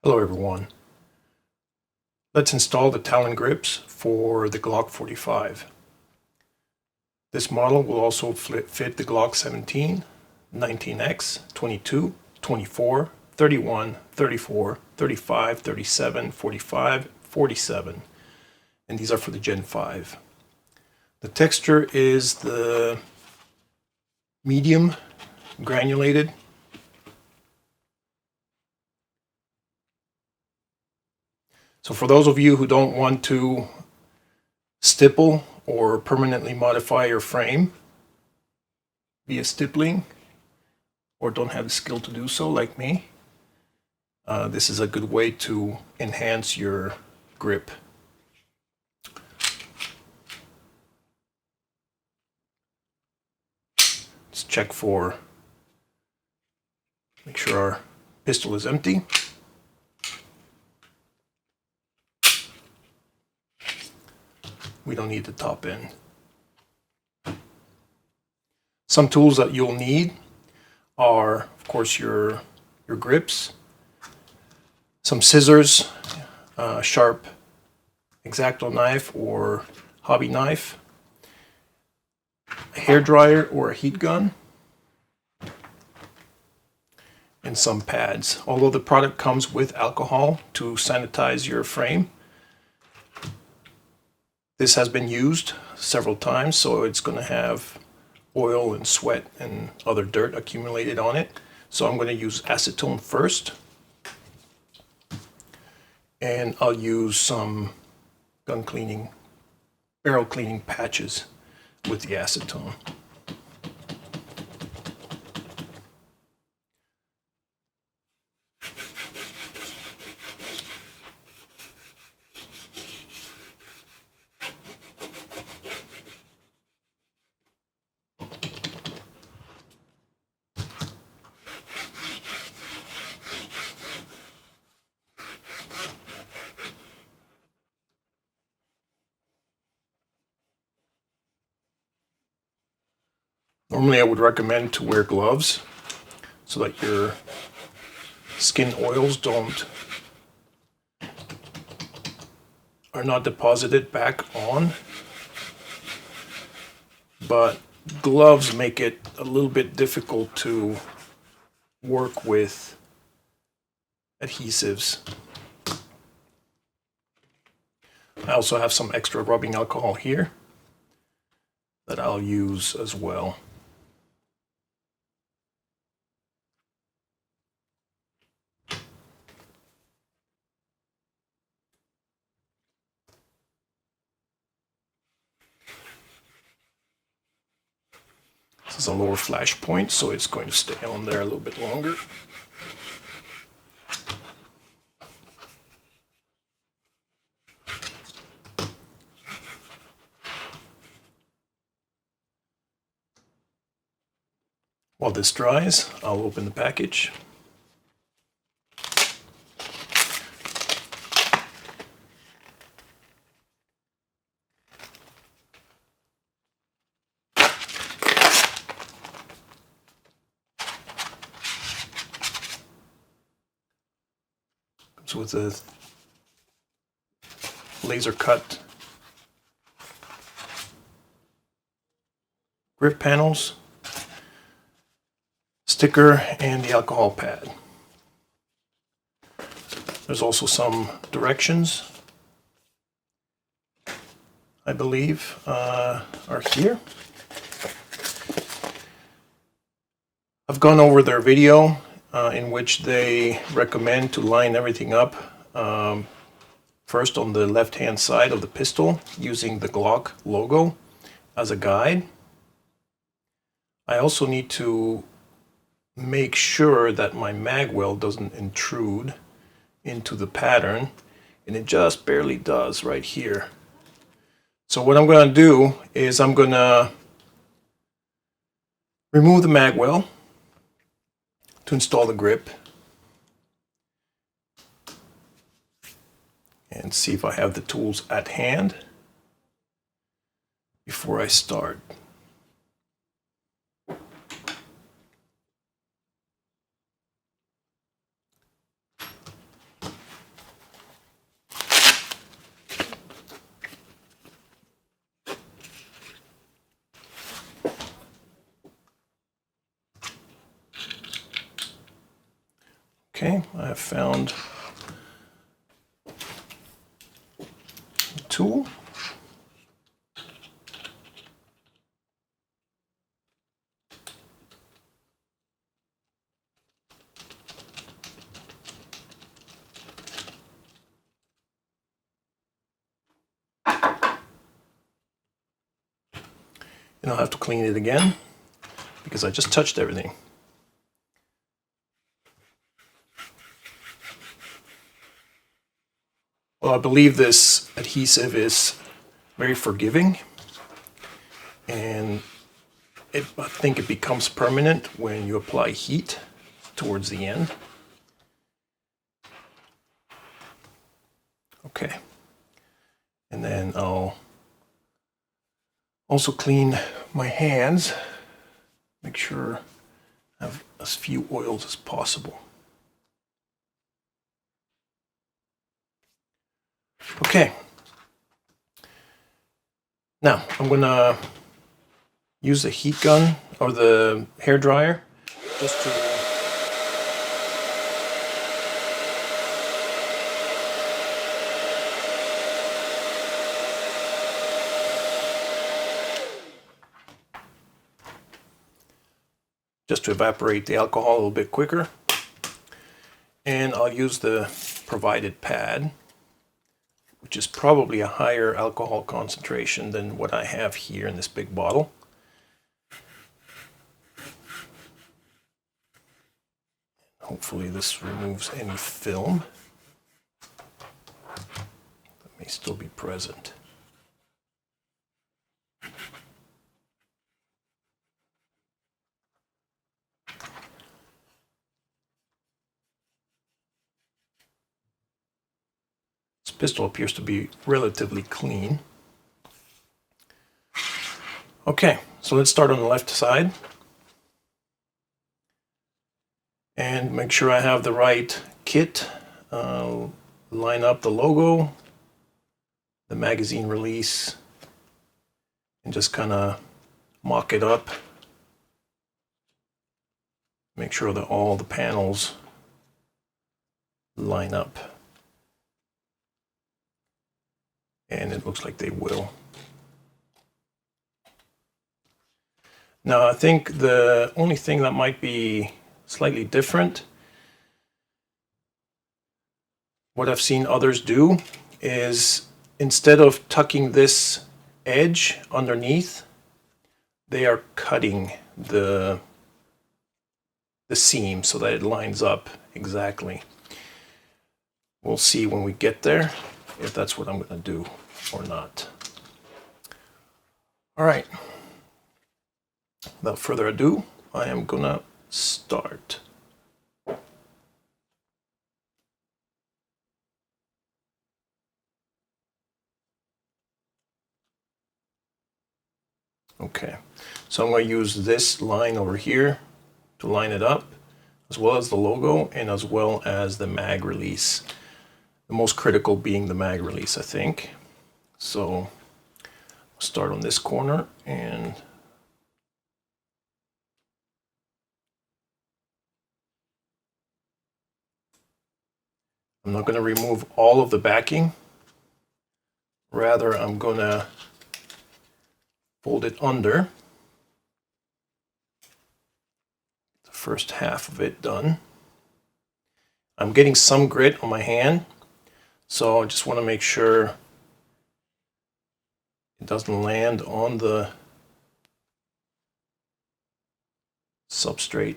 Hello everyone. Let's install the Talon grips for the Glock 45. This model will also fit the Glock 17, 19X, 22, 24, 31, 34, 35, 37, 45, 47, and these are for the Gen 5. The texture is the medium granulated. So for those of you who don't want to stipple or permanently modify your frame via stippling, or don't have the skill to do so like me, this is a good way to enhance your grip. Let's check make sure our pistol is empty. We don't need the top end. Some tools that you'll need are, of course, your grips, some scissors, sharp X-Acto knife or hobby knife, a hair dryer or a heat gun, and some pads. Although the product comes with alcohol to sanitize your frame, this has been used several times, so it's going to have oil and sweat and other dirt accumulated on it. So I'm going to use acetone first, and I'll use some gun cleaning, barrel cleaning patches with the acetone. Normally I would recommend to wear gloves so that your skin oils are not deposited back on, but gloves make it a little bit difficult to work with adhesives. I also have some extra rubbing alcohol here that I'll use as well. This is a lower flash point, so it's going to stay on there a little bit longer. While this dries, I'll open the package. Comes with a laser cut grip panels, sticker, and the alcohol pad. There's also some directions, I believe, are here. I've gone over their video in which they recommend to line everything up first on the left-hand side of the pistol using the Glock logo as a guide. I also need to make sure that my mag well doesn't intrude into the pattern, and it just barely does right here. So what I'm going to do is I'm going to remove the mag well to install the grip and see if I have the tools at hand before I start. Okay, I have found the tool. And I'll have to clean it again because I just touched everything. Well, I believe this adhesive is very forgiving, and I think it becomes permanent when you apply heat towards the end. Okay, and then I'll also clean my hands, make sure I have as few oils as possible. Okay, now I'm gonna use the heat gun or the hair dryer just to evaporate the alcohol a little bit quicker. And I'll use the provided pad, which is probably a higher alcohol concentration than what I have here in this big bottle. Hopefully this removes any film that may still be present. This pistol appears to be relatively clean. Okay, so let's start on the left side. And make sure I have the right kit. Line up the logo, the magazine release, and just kind of mock it up. Make sure that all the panels line up. And it looks like they will. Now I think the only thing that might be slightly different, what I've seen others do, is instead of tucking this edge underneath, they are cutting the seam so that it lines up exactly. We'll see when we get there if that's what I'm going to do or not. All right. Without further ado, I am going to start. Okay, so I'm going to use this line over here to line it up, as well as the logo and as well as the mag release. The most critical being the mag release, I think. So I'll start on this corner, and I'm not going to remove all of the backing. Rather, I'm going to fold it under. The first half of it done. I'm getting some grit on my hand, so I just want to make sure it doesn't land on the substrate.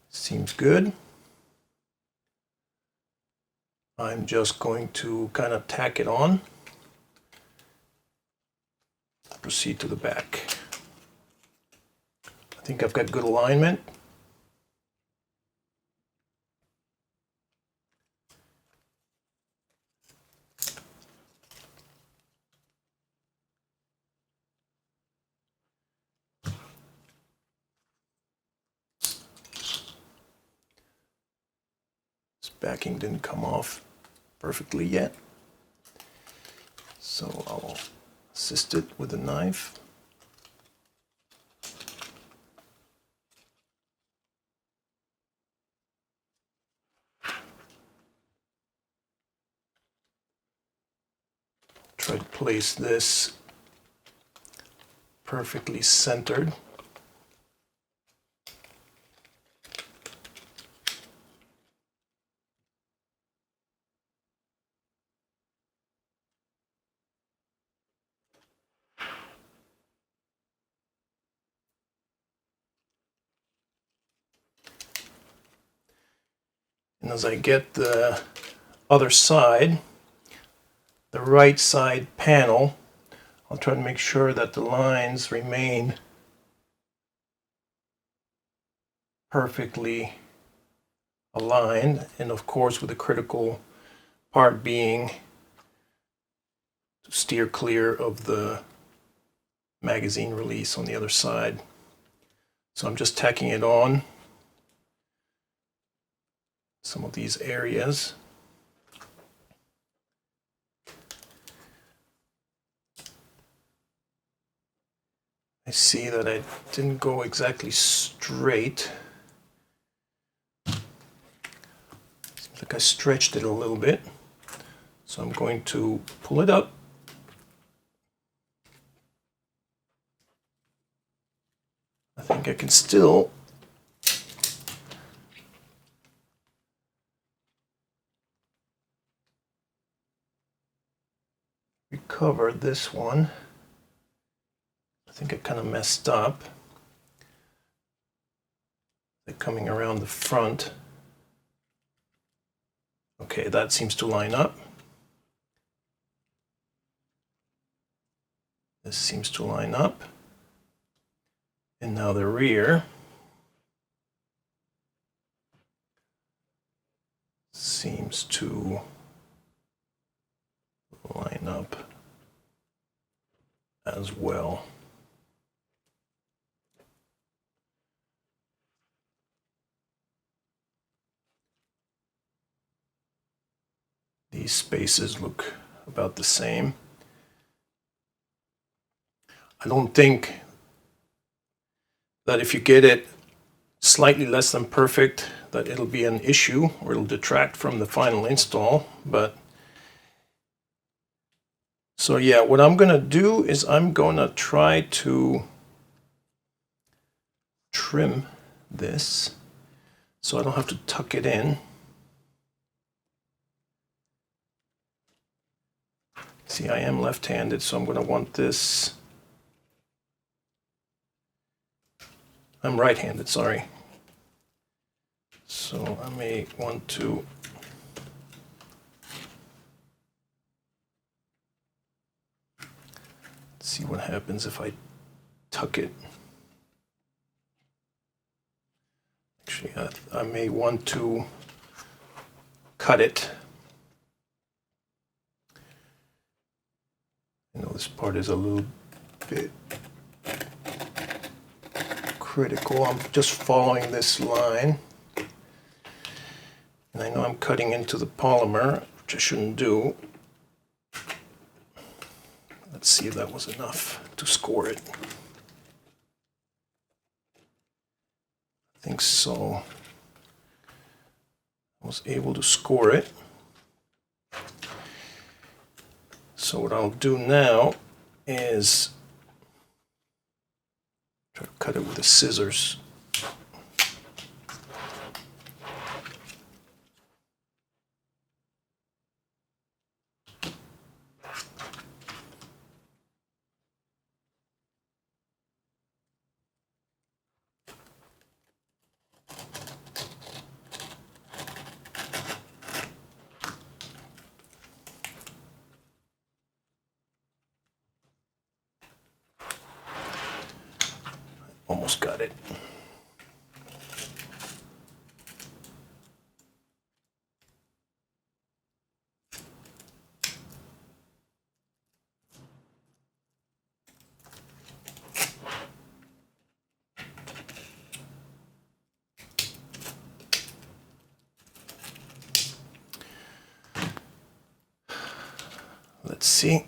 Seems good. I'm just going to kind of tack it on. Proceed to the back. I think I've got good alignment. backing didn't come off perfectly yet. So I'll assist it with a knife. Try to place this perfectly centered. And as I get the other side, the right side panel, I'll try to make sure that the lines remain perfectly aligned, and of course with the critical part being to steer clear of the magazine release on the other side. So I'm just tacking it on some of these areas. I see that I didn't go exactly straight. Seems like I stretched it a little bit. So I'm going to pull it up. I think I can still recover this one. I think I kind of messed up. They're coming around the front. Okay, that seems to line up. This seems to line up. And now the rear seems to line up as well. These spaces look about the same. I don't think that if you get it slightly less than perfect, that it'll be an issue or it'll detract from the final install. But so yeah, what I'm gonna do is I'm gonna try to trim this so I don't have to tuck it in. See, I am left-handed, so I'm gonna want this. I'm right-handed, sorry. So I may want to see what happens if I tuck it. Actually, I may want to cut it. I know this part is a little bit critical. I'm just following this line. And I know I'm cutting into the polymer, which I shouldn't do. Let's see if that was enough to score it. I think so. I was able to score it. So what I'll do now is try to cut it with the scissors. Almost got it. see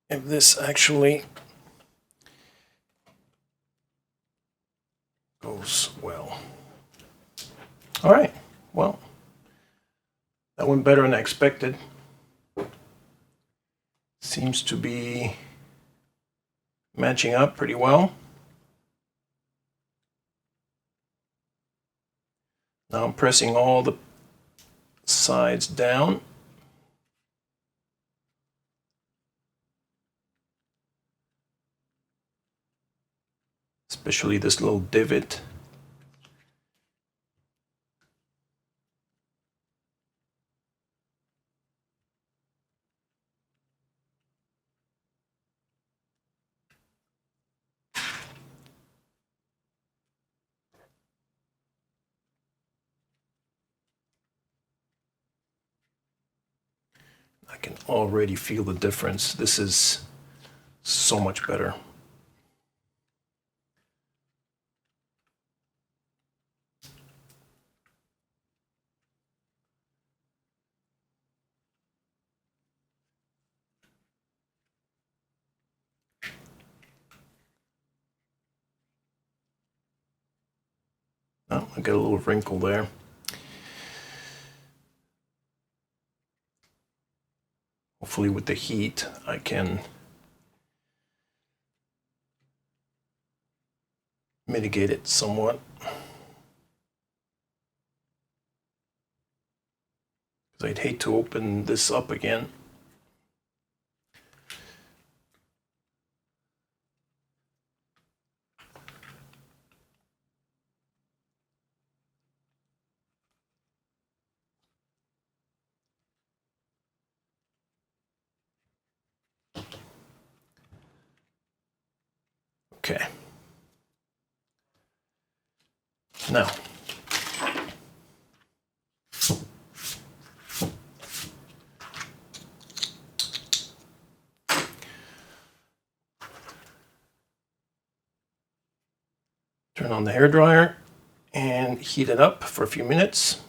if this actually goes well. All right, well, that went better than I expected. Seems to be matching up pretty well. Now I'm pressing all the sides down. Especially this little divot. I can already feel the difference. This is so much better. Oh, I got a little wrinkle there. Hopefully with the heat I can mitigate it somewhat. Because I'd hate to open this up again. Okay. Now, turn on the hairdryer and heat it up for a few minutes.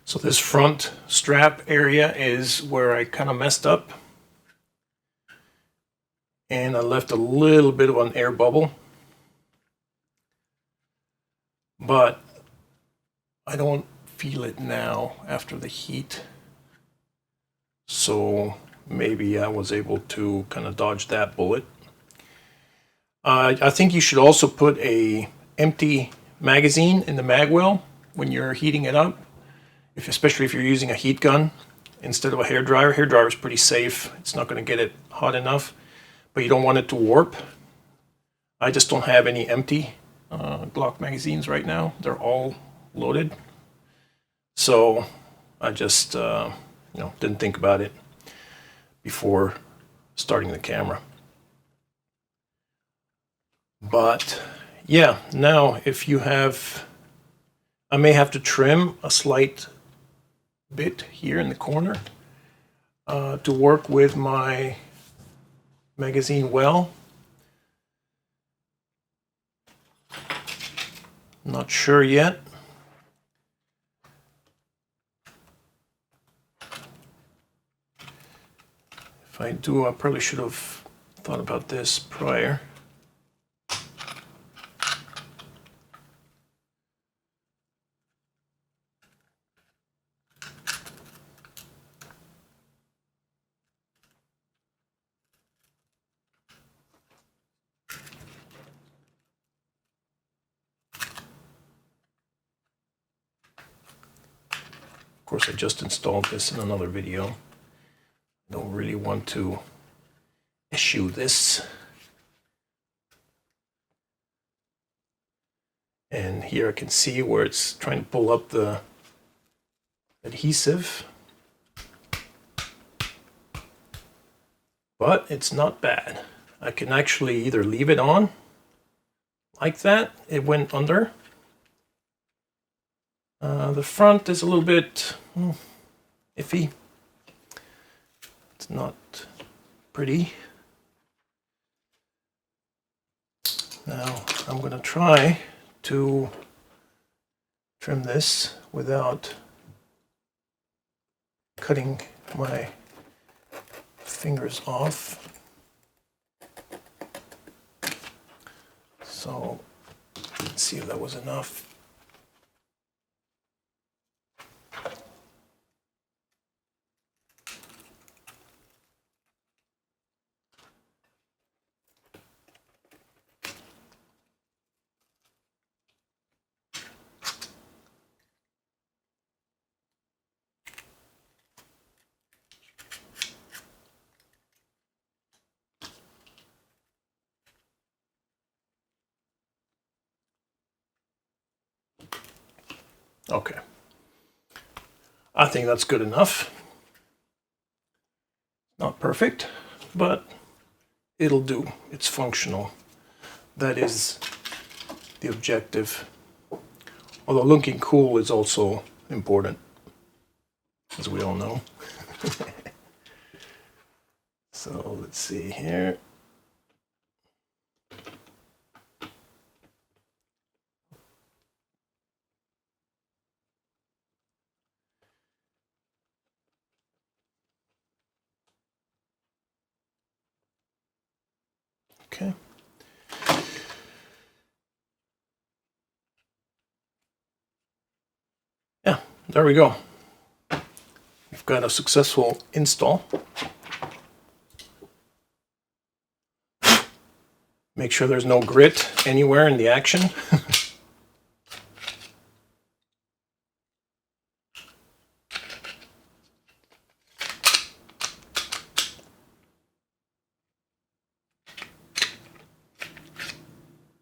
So this front strap area is where I kind of messed up. And I left a little bit of an air bubble. But I don't feel it now after the heat. So maybe I was able to kind of dodge that bullet. I think you should also put a empty magazine in the mag well when you're heating it up, especially if you're using a heat gun instead of a hairdryer. Hairdryer is pretty safe. It's not going to get it hot enough, but you don't want it to warp. I just don't have any empty Glonck magazines right now. They're all loaded. So I just didn't think about it before starting the camera. But yeah, now if you have, I may have to trim a slight bit here in the corner to work with my magazine well. Not sure yet. If I do, I probably should have thought about this prior. Of course, I just installed this in another video. Don't really want to issue this. And here I can see where it's trying to pull up the adhesive. But it's not bad. I can actually either leave it on like that. It went under. The front is a little bit iffy. It's not pretty. Now I'm going to try to trim this without cutting my fingers off. So let's see if that was enough. Okay, I think that's good enough. Not perfect, but it'll do. It's functional. That is the objective. Although looking cool is also important, as we all know. So let's see here. Okay. Yeah, there we go. We've got a successful install. Make sure there's no grit anywhere in the action.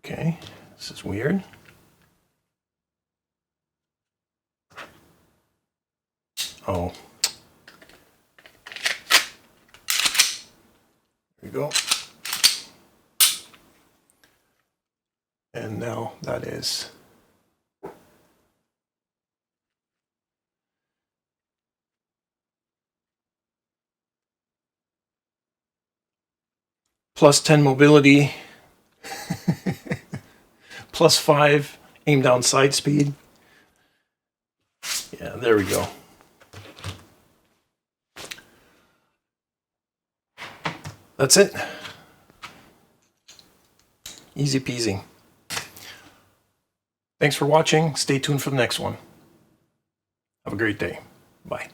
Okay, this is weird. Oh. There we go. And now that is +10 mobility, +5 aim down sight speed. Yeah, Yeah, there we go. That's it. Easy peasy. Thanks for watching. Stay tuned for the next one. Have a great day. Bye.